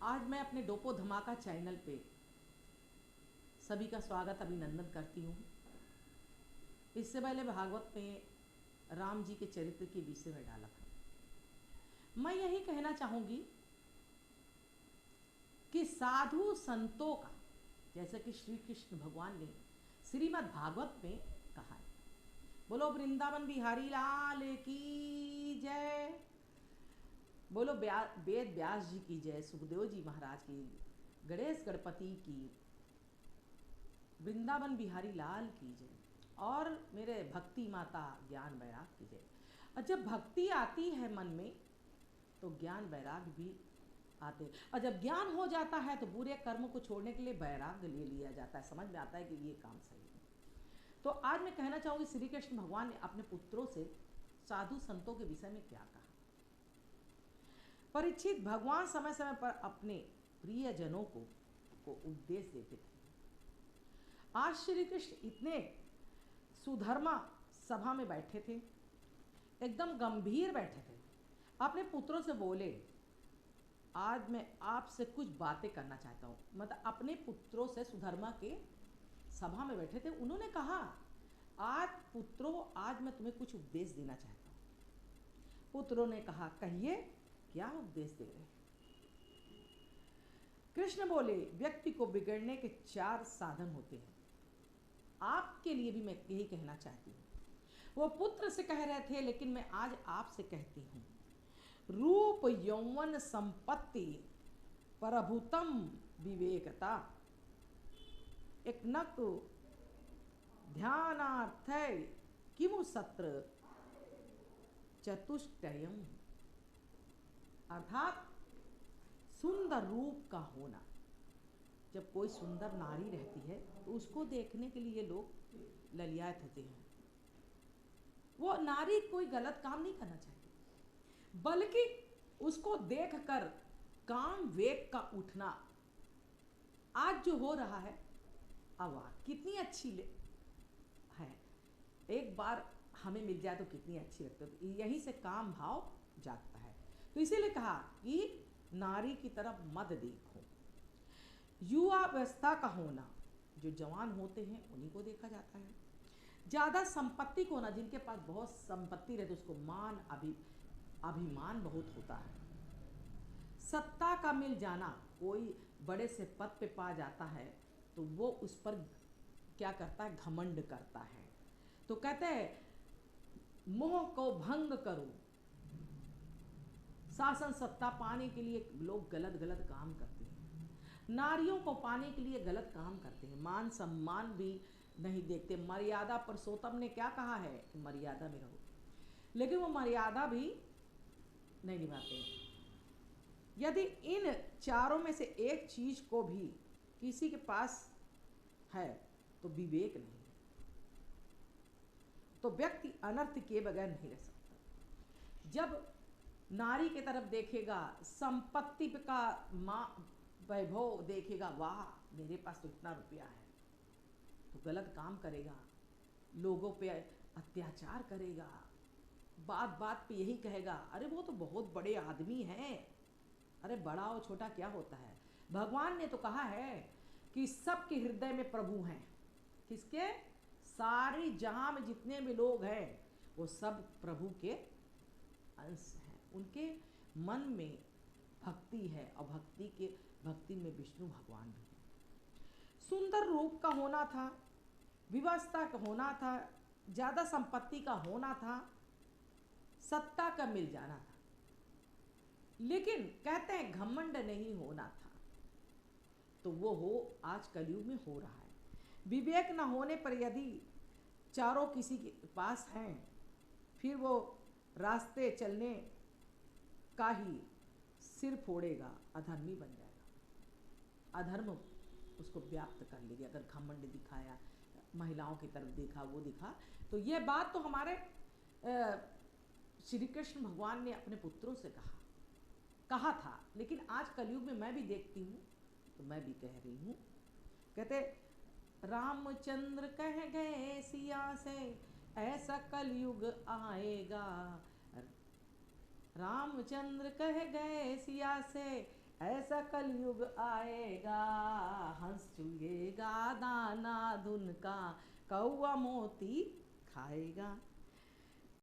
आज मैं अपने डोपो धमाका चैनल पे सभी का स्वागत अभिनंदन करती हूँ। इससे पहले भागवत में राम जी के चरित्र के विषय में डाला था। मैं यही कहना चाहूँगी कि साधु संतों का, जैसे कि श्री कृष्ण भगवान ने श्रीमद् भागवत में कहा है, बोलो वृंदावन बिहारी लाल की जय, बोलो वेद व्यास जी की जय, सुखदेव जी महाराज की, गणेश गणपति की, वृंदावन बिहारी लाल की जय, और मेरे भक्ति माता ज्ञान वैराग की जय। और जब भक्ति आती है मन में तो ज्ञान वैराग भी आते, और जब ज्ञान हो जाता है तो बुरे कर्म को छोड़ने के लिए वैराग ले लिया जाता है, समझ में आता है कि ये काम सही है। तो आज मैं कहना चाहूँगी श्री कृष्ण भगवान ने अपने पुत्रों से साधु संतों के विषय में क्या कहा। परीक्षित, भगवान समय समय पर अपने प्रियजनों को उपदेश देते थे। आज श्री कृष्ण इतने सुधर्मा सभा में बैठे थे, एकदम गंभीर बैठे थे, अपने पुत्रों से बोले, आज मैं आपसे कुछ बातें करना चाहता हूँ। मतलब अपने पुत्रों से सुधर्मा के सभा में बैठे थे, उन्होंने कहा, आज पुत्रों, आज मैं तुम्हें कुछ उपदेश देना चाहता हूँ। पुत्रों ने कहा, कहिए क्या उपदेश दे रहे हैं। कृष्ण बोले, व्यक्ति को बिगड़ने के 4 साधन होते हैं। आपके लिए भी मैं यही कहना चाहती हूँ। वो पुत्र से कह रहे थे, लेकिन मैं आज आपसे कहती हूँ, रूप यौवन संपत्ति प्रभुतम विवेकता, एक नक ध्यानार्थ किमु सत्र चतुष्टयम, अर्थात सुंदर रूप का होना। जब कोई सुंदर नारी रहती है तो उसको देखने के लिए लोग ललियात होते हैं। वो नारी कोई गलत काम नहीं करना चाहिए, बल्कि उसको देखकर काम वेग का उठना। आज जो हो रहा है, अब कितनी अच्छी है, एक बार हमें मिल जाए तो कितनी अच्छी लगती है, यहीं से काम भाव जागता है। तो इसीलिए कहा कि नारी की तरफ मत देखो। युवा अवस्था का होना, जो जवान होते हैं उन्हीं को देखा जाता है। ज़्यादा संपत्ति को होना, जिनके पास बहुत संपत्ति रहती है उसको मान अभिमान बहुत होता है। सत्ता का मिल जाना, कोई बड़े से पद पे पा जाता है तो वो उस पर क्या करता है, घमंड करता है। तो कहते हैं, मोह को भंग करो। शासन सत्ता पाने के लिए लोग गलत गलत काम करते हैं, नारियों को पाने के लिए गलत काम करते हैं, मान सम्मान भी नहीं देखते। मर्यादा पुरुषोत्तम ने क्या कहा है कि मर्यादा में रहो, लेकिन वो मर्यादा भी नहीं निभाते हैं। यदि इन चारों में से एक चीज को भी किसी के पास है तो विवेक नहीं है, तो व्यक्ति अनर्थ किए बगैर नहीं रह सकता। जब नारी की तरफ देखेगा, संपत्ति का वैभव देखेगा, वाह मेरे पास तो इतना रुपया है, तो गलत काम करेगा, लोगों पे अत्याचार करेगा, बात बात पे यही कहेगा, अरे वो तो बहुत बड़े आदमी हैं। अरे बड़ा और छोटा क्या होता है, भगवान ने तो कहा है कि सबके हृदय में प्रभु हैं। किसके? सारी जहां में जितने भी लोग हैं वो सब प्रभु के अंश हैं, उनके मन में भक्ति है, और भक्ति में विष्णु भगवान भी है। सुंदर रूप का होना था, विवस्था का होना था, ज़्यादा संपत्ति का होना था, सत्ता का मिल जाना था, लेकिन कहते हैं घमंड नहीं होना था। तो वो आज कलयुग में हो रहा है। विवेक न होने पर यदि चारों किसी के पास हैं, फिर वो रास्ते चलने का ही सिर फोड़ेगा, अधर्मी बन जाएगा, अधर्म उसको व्याप्त कर लेगी। अगर घमंड दिखाया, महिलाओं की तरफ देखा, वो दिखा, तो ये बात तो हमारे श्री कृष्ण भगवान ने अपने पुत्रों से कहा था, लेकिन आज कलयुग में मैं भी देखती हूँ तो मैं भी कह रही हूँ। कहते, रामचंद्र कह गए सिया से, ऐसा कलयुग आएगा। रामचंद्र कह गए सिया से, ऐसा कलयुग आएगा, हंस चुगेगा दाना धुन का, कौआ मोती खाएगा।